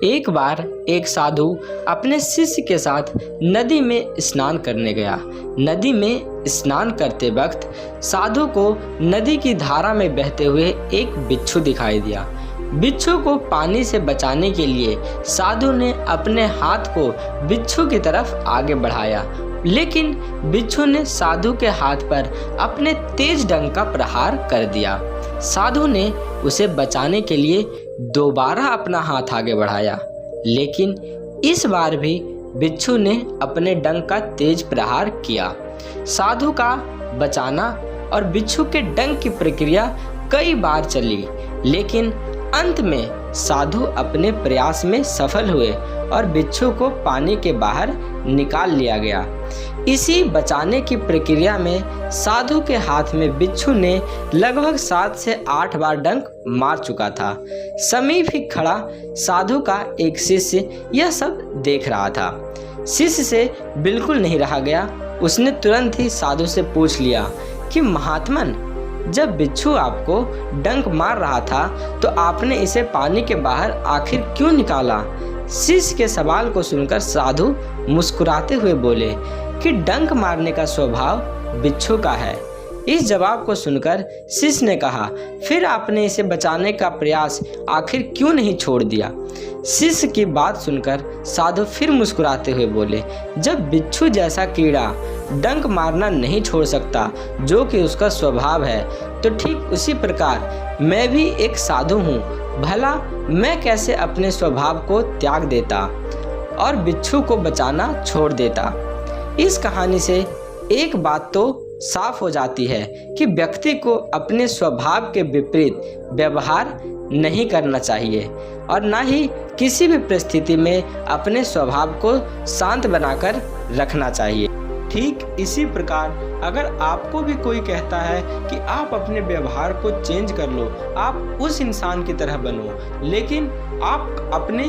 एक बार एक साधु अपने शिष्य के साथ नदी में स्नान करने गया। नदी में स्नान करते वक्त साधु को नदी की धारा में बहते हुए एक बिच्छू दिखाई दिया। बिच्छू को पानी से बचाने के लिए साधु ने अपने हाथ को बिच्छू की तरफ आगे बढ़ाया, लेकिन बिच्छू ने साधु के हाथ पर अपने तेज डंक का प्रहार कर दिया। साधु ने उसे बचाने के लिए दोबारा अपना हाथ आगे बढ़ाया, लेकिन इस बार भी बिच्छू ने अपने डंक का तेज प्रहार किया। साधु का बचाना और बिच्छू के डंक की प्रक्रिया कई बार चली, लेकिन अंत में साधु अपने प्रयास में सफल हुए और बिच्छू को पानी के बाहर निकाल लिया गया। इसी बचाने की प्रक्रिया में साधु के हाथ में बिच्छू ने लगभग 7 से 8 बार डंक मार चुका था। समीप ही खड़ा साधु का एक शिष्य यह सब देख रहा था। शिष्य से बिल्कुल नहीं रहा गया। उसने तुरंत ही साधु से पूछ लिया कि महात्मन, जब बिच्छू आपको डंक मार रहा था तो आपने इसे पानी के बाहर आखिर क्यों निकाला? शिष्य के सवाल को सुनकर साधु मुस्कुराते हुए बोले कि डंक मारने का स्वभाव बिच्छू का है। इस जवाब को सुनकर शिष्य ने कहा, फिर आपने इसे बचाने का प्रयास आखिर क्यों नहीं छोड़ दिया? शिष्य की बात सुनकर साधु फिर मुस्कुराते हुए बोले, जब बिच्छू जैसा कीड़ा डंक मारना नहीं छोड़ सकता, जो कि उसका स्वभाव है, तो ठीक उसी प्रकार मैं भी एक साधु हूँ। भला मैं कैसे अपने स्वभाव को त्याग देता और बिच्छू को बचाना छोड़ देता? इस कहानी से एक बात तो साफ हो जाती है कि व्यक्ति को अपने स्वभाव के विपरीत व्यवहार नहीं करना चाहिए और ना ही किसी भी परिस्थिति में अपने स्वभाव को शांत बनाकर रखना चाहिए। ठीक इसी प्रकार अगर आपको भी कोई कहता है कि आप अपने व्यवहार को चेंज कर लो, आप उस इंसान की तरह बनो, लेकिन आप अपने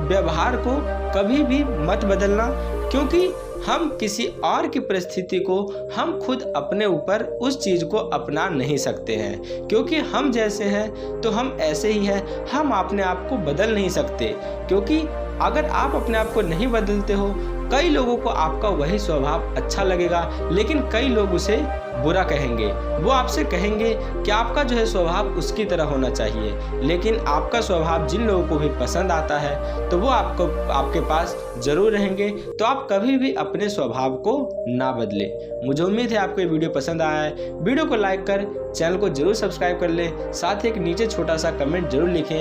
व्यवहार को कभी भी मत बदलना, क्योंकि हम किसी और की परिस्थिति को हम खुद अपने ऊपर उस चीज़ को अपना नहीं सकते हैं, क्योंकि हम जैसे हैं तो हम ऐसे ही हैं। हम अपने आप को बदल नहीं सकते, क्योंकि अगर आप अपने आप को नहीं बदलते हो, कई लोगों को आपका वही स्वभाव अच्छा लगेगा, लेकिन कई लोग उसे बुरा कहेंगे। वो आपसे कहेंगे कि आपका जो है स्वभाव उसकी तरह होना चाहिए, लेकिन आपका स्वभाव जिन लोगों को भी पसंद आता है तो वो आपके पास ज़रूर रहेंगे। तो आप कभी भी अपने स्वभाव को ना बदलें। मुझे उम्मीद है आपको ये वीडियो पसंद आया है। वीडियो को लाइक कर चैनल को जरूर सब्सक्राइब कर ले, साथ ही एक नीचे छोटा सा कमेंट जरूर लिखें।